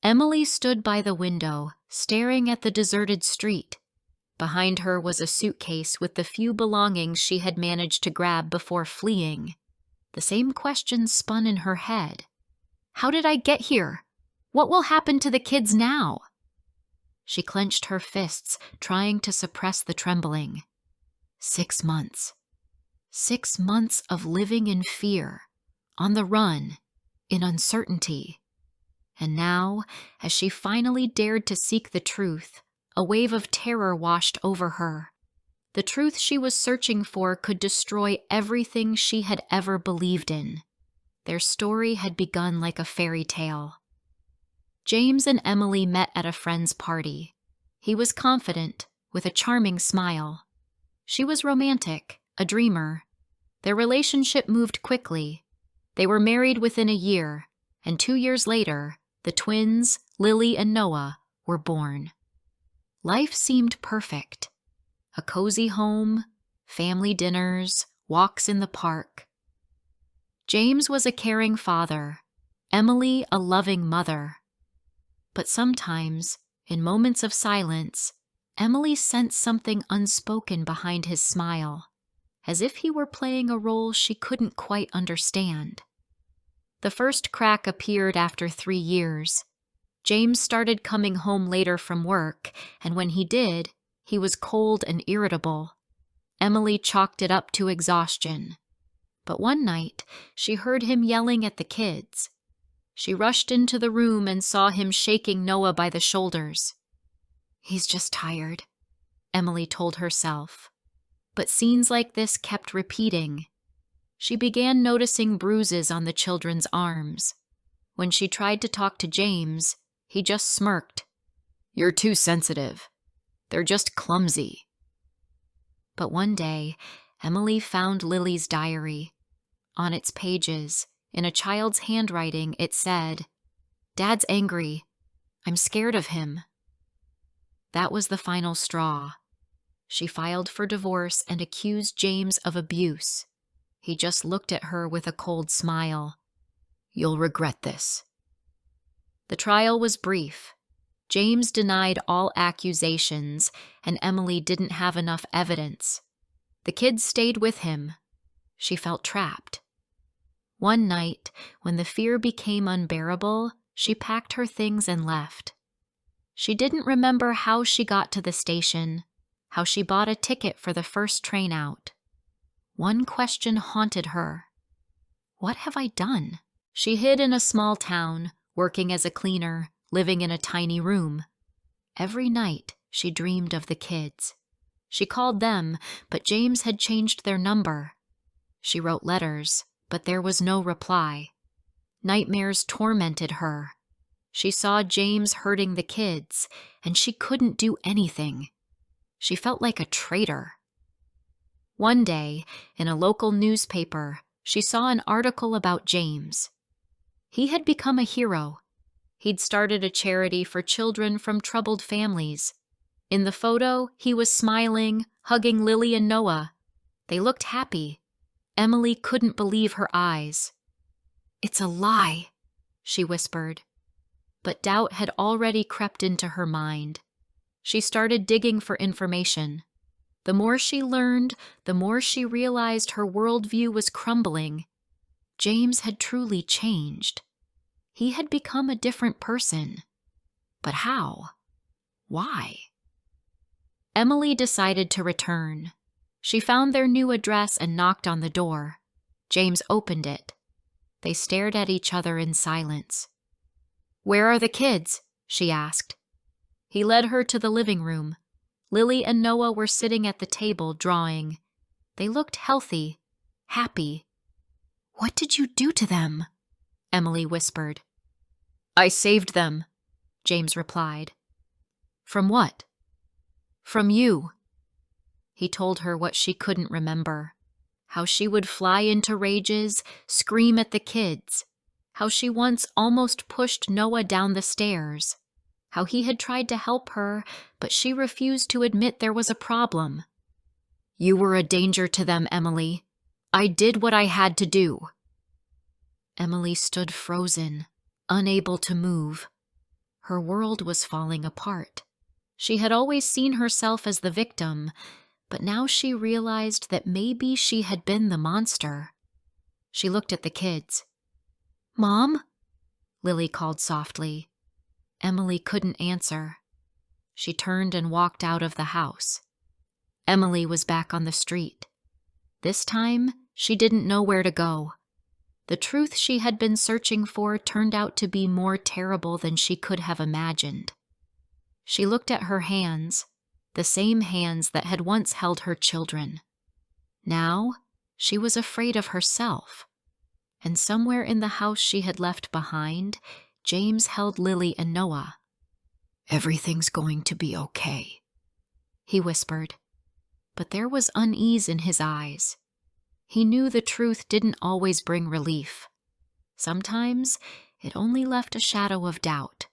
Emily stood by the window, staring at the deserted street. Behind her was a suitcase with the few belongings she had managed to grab before fleeing. The same questions spun in her head. How did I get here? What will happen to the kids now? She clenched her fists, trying to suppress the trembling. 6 months. 6 months of living in fear, on the run, in uncertainty. And now, as she finally dared to seek the truth, a wave of terror washed over her. The truth she was searching for could destroy everything she had ever believed in. Their story had begun like a fairy tale. James and Emily met at a friend's party. He was confident, with a charming smile. She was romantic, a dreamer. Their relationship moved quickly. They were married within a year, and 2 years later, the twins, Lily and Noah, were born. Life seemed perfect. A cozy home, family dinners, walks in the park. James was a caring father, Emily a loving mother. But sometimes, in moments of silence, Emily sensed something unspoken behind his smile, as if he were playing a role she couldn't quite understand. The first crack appeared after 3 years. James started coming home later from work, and when he did, he was cold and irritable. Emily chalked it up to exhaustion. But one night, she heard him yelling at the kids. She rushed into the room and saw him shaking Noah by the shoulders. "He's just tired," Emily told herself. But scenes like this kept repeating. She began noticing bruises on the children's arms. When she tried to talk to James, he just smirked. "You're too sensitive. They're just clumsy." But one day, Emily found Lily's diary. On its pages, in a child's handwriting, it said, "Dad's angry. I'm scared of him." That was the final straw. She filed for divorce and accused James of abuse. He just looked at her with a cold smile. "You'll regret this." The trial was brief. James denied all accusations, and Emily didn't have enough evidence. The kids stayed with him. She felt trapped. One night, when the fear became unbearable, she packed her things and left. She didn't remember how she got to the station, how she bought a ticket for the first train out. One question haunted her. What have I done? She hid in a small town, working as a cleaner, living in a tiny room. Every night, she dreamed of the kids. She called them, but James had changed their number. She wrote letters, but there was no reply. Nightmares tormented her. She saw James hurting the kids, and she couldn't do anything. She felt like a traitor. One day, in a local newspaper, she saw an article about James. He had become a hero. He'd started a charity for children from troubled families. In the photo, he was smiling, hugging Lily and Noah. They looked happy. Emily couldn't believe her eyes. "It's a lie," she whispered. But doubt had already crept into her mind. She started digging for information. The more she learned, the more she realized her worldview was crumbling. James had truly changed. He had become a different person. But how? Why? Emily decided to return. She found their new address and knocked on the door. James opened it. They stared at each other in silence. "Where are the kids?" she asked. He led her to the living room. Lily and Noah were sitting at the table drawing. They looked healthy, happy. "What did you do to them?" Emily whispered. "I saved them," James replied. "From what?" "From you." He told her what she couldn't remember. How she would fly into rages, scream at the kids. How she once almost pushed Noah down the stairs. How he had tried to help her, but she refused to admit there was a problem. "You were a danger to them, Emily. I did what I had to do." Emily stood frozen, unable to move. Her world was falling apart. She had always seen herself as the victim, but now she realized that maybe she had been the monster. She looked at the kids. "Mom?" Lily called softly. Emily couldn't answer. She turned and walked out of the house. Emily was back on the street. This time, she didn't know where to go. The truth she had been searching for turned out to be more terrible than she could have imagined. She looked at her hands, the same hands that had once held her children. Now, she was afraid of herself. And somewhere in the house she had left behind, James held Lily and Noah. "Everything's going to be okay," he whispered. But there was unease in his eyes. He knew the truth didn't always bring relief. Sometimes it only left a shadow of doubt.